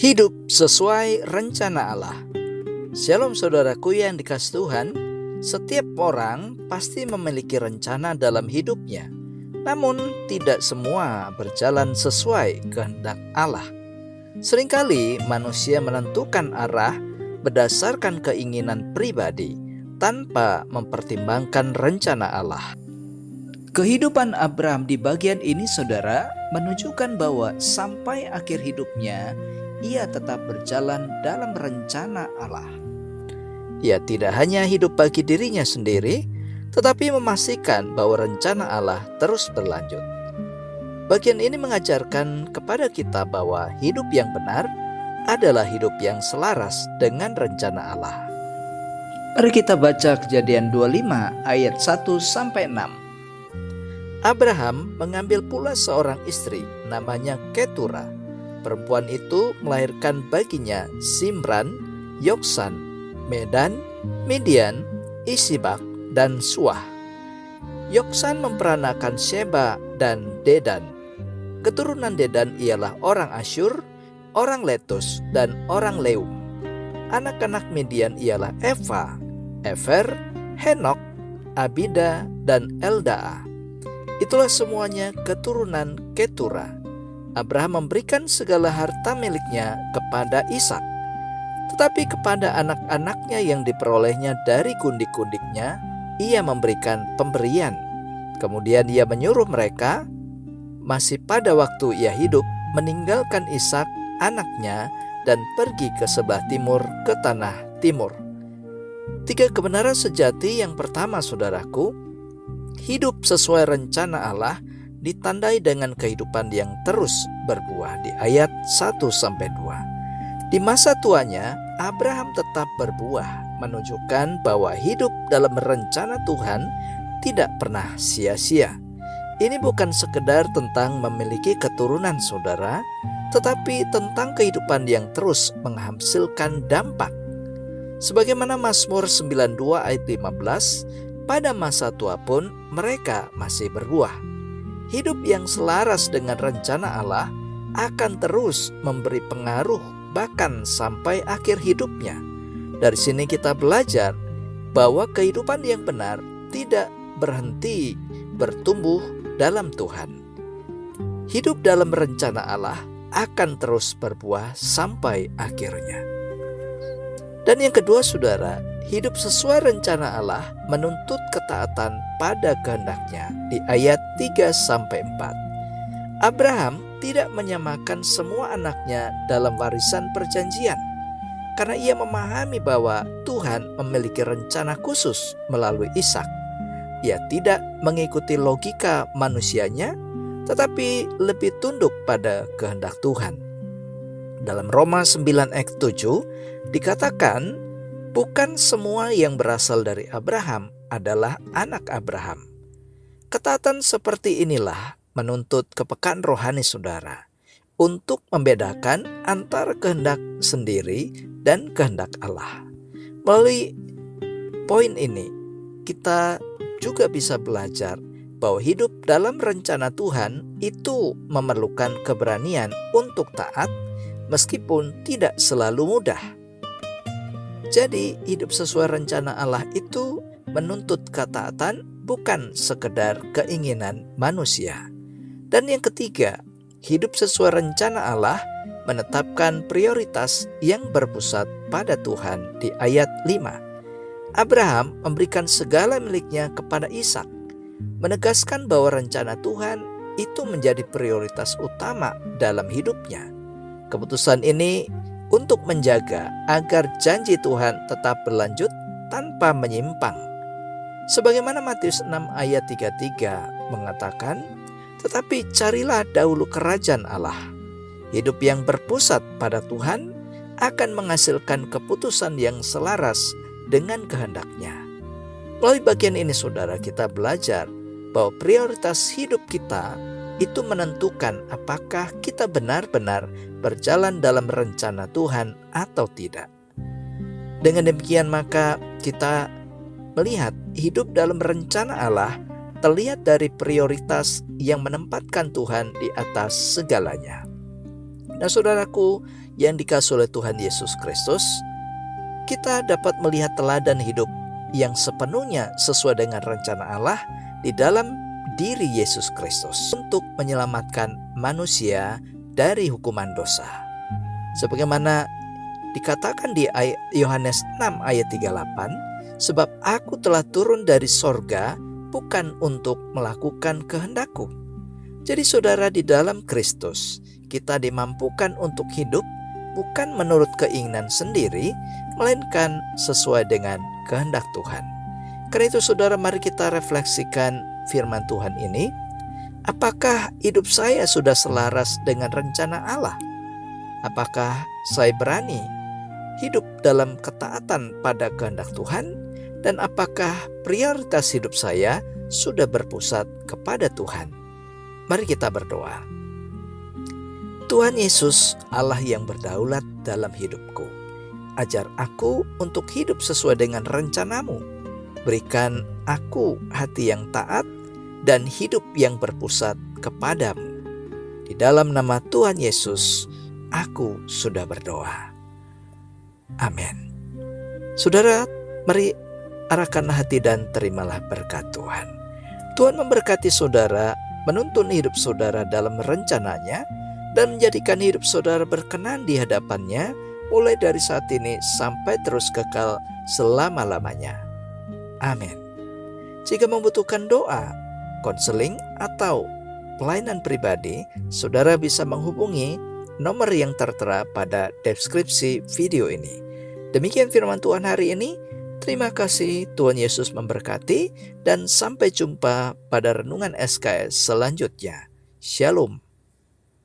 Hidup sesuai rencana Allah. Shalom saudaraku yang dikasihi Tuhan. Setiap orang pasti memiliki rencana dalam hidupnya. Namun tidak semua berjalan sesuai kehendak Allah. Seringkali manusia menentukan arah berdasarkan keinginan pribadi tanpa mempertimbangkan rencana Allah. Kehidupan Abraham di bagian ini saudara menunjukkan bahwa sampai akhir hidupnya ia tetap berjalan dalam rencana Allah. Ia tidak hanya hidup bagi dirinya sendiri, tetapi memastikan bahwa rencana Allah terus berlanjut. Bagian ini mengajarkan kepada kita bahwa hidup yang benar adalah hidup yang selaras dengan rencana Allah. Mari kita baca Kejadian 25 ayat 1-6. Abraham mengambil pula seorang istri namanya Ketura. Perempuan itu melahirkan baginya Simran, Yoksan, Medan, Midian, Isibak, dan Suah. Yoksan memperanakan Sheba dan Dedan. Keturunan Dedan ialah orang Asyur, orang Letus, dan orang Leum. Anak-anak Midian ialah Eva, Efer, Henok, Abida, dan Eldaa. Itulah semuanya keturunan Ketura. Abraham memberikan segala harta miliknya kepada Ishak, tetapi kepada anak-anaknya yang diperolehnya dari kundik-kundiknya, ia memberikan pemberian. Kemudian ia menyuruh mereka, masih pada waktu ia hidup, meninggalkan Ishak anaknya dan pergi ke sebelah timur, ke tanah timur. 3 kebenaran sejati. Yang pertama saudaraku, hidup sesuai rencana Allah ditandai dengan kehidupan yang terus berbuah di ayat 1-2. Di masa tuanya, Abraham tetap berbuah, menunjukkan bahwa hidup dalam rencana Tuhan tidak pernah sia-sia. Ini bukan sekedar tentang memiliki keturunan saudara, tetapi tentang kehidupan yang terus menghasilkan dampak. Sebagaimana Mazmur 92 ayat 15, pada masa tua pun mereka masih berbuah. Hidup yang selaras dengan rencana Allah akan terus memberi pengaruh bahkan sampai akhir hidupnya. Dari sini kita belajar bahwa kehidupan yang benar tidak berhenti bertumbuh dalam Tuhan. Hidup dalam rencana Allah akan terus berbuah sampai akhirnya. Dan yang kedua saudara, hidup sesuai rencana Allah menuntut ketaatan pada kehendaknya di ayat 3-4. Abraham tidak menyamakan semua anaknya dalam warisan perjanjian, karena ia memahami bahwa Tuhan memiliki rencana khusus melalui Ishak. Ia tidak mengikuti logika manusianya, tetapi lebih tunduk pada kehendak Tuhan. Dalam Roma 9 ayat 7 dikatakan, bukan semua yang berasal dari Abraham adalah anak Abraham. Ketaatan seperti inilah menuntut kepekaan rohani saudara untuk membedakan antara kehendak sendiri dan kehendak Allah. Melalui poin ini, kita juga bisa belajar bahwa hidup dalam rencana Tuhan itu memerlukan keberanian untuk taat meskipun tidak selalu mudah. Jadi hidup sesuai rencana Allah itu menuntut ketaatan, bukan sekedar keinginan manusia. Dan yang ketiga, hidup sesuai rencana Allah menetapkan prioritas yang berpusat pada Tuhan di ayat 5. Abraham memberikan segala miliknya kepada Ishak, menegaskan bahwa rencana Tuhan itu menjadi prioritas utama dalam hidupnya. Keputusan ini untuk menjaga agar janji Tuhan tetap berlanjut tanpa menyimpang. Sebagaimana Matius 6 ayat 33 mengatakan, tetapi carilah dahulu kerajaan Allah. Hidup yang berpusat pada Tuhan akan menghasilkan keputusan yang selaras dengan kehendaknya. Melalui bagian ini saudara, kita belajar bahwa prioritas hidup kita itu menentukan apakah kita benar-benar berjalan dalam rencana Tuhan atau tidak. Dengan demikian maka kita melihat hidup dalam rencana Allah terlihat dari prioritas yang menempatkan Tuhan di atas segalanya. Nah saudaraku, yang dikasihi oleh Tuhan Yesus Kristus, kita dapat melihat teladan hidup yang sepenuhnya sesuai dengan rencana Allah di dalam diri Yesus Kristus untuk menyelamatkan manusia dari hukuman dosa. Sebagaimana dikatakan di Yohanes 6 ayat 38, sebab aku telah turun dari sorga bukan untuk melakukan kehendakku. Jadi saudara, di dalam Kristus kita dimampukan untuk hidup bukan menurut keinginan sendiri, melainkan sesuai dengan kehendak Tuhan. Karena itu saudara, mari kita refleksikan firman Tuhan ini. Apakah hidup saya sudah selaras dengan rencana Allah? Apakah saya berani hidup dalam ketaatan pada kehendak Tuhan? Dan apakah prioritas hidup saya sudah berpusat kepada Tuhan? Mari kita berdoa. Tuhan Yesus, Allah yang berdaulat dalam hidupku, ajar aku untuk hidup sesuai dengan rencana-Mu. Berikan aku hati yang taat dan hidup yang berpusat kepadamu. Di dalam nama Tuhan Yesus, aku sudah berdoa. Amin. Saudara, mari arahkan hati dan terimalah berkat Tuhan. Tuhan memberkati saudara, menuntun hidup saudara dalam rencananya, dan menjadikan hidup saudara berkenan di hadapannya, mulai dari saat ini sampai terus kekal selama-lamanya. Amin. Jika membutuhkan doa, konseling, atau pelayanan pribadi, saudara bisa menghubungi nomor yang tertera pada deskripsi video ini. Demikian firman Tuhan hari ini. Terima kasih, Tuhan Yesus memberkati, dan sampai jumpa pada renungan SKS selanjutnya. Shalom.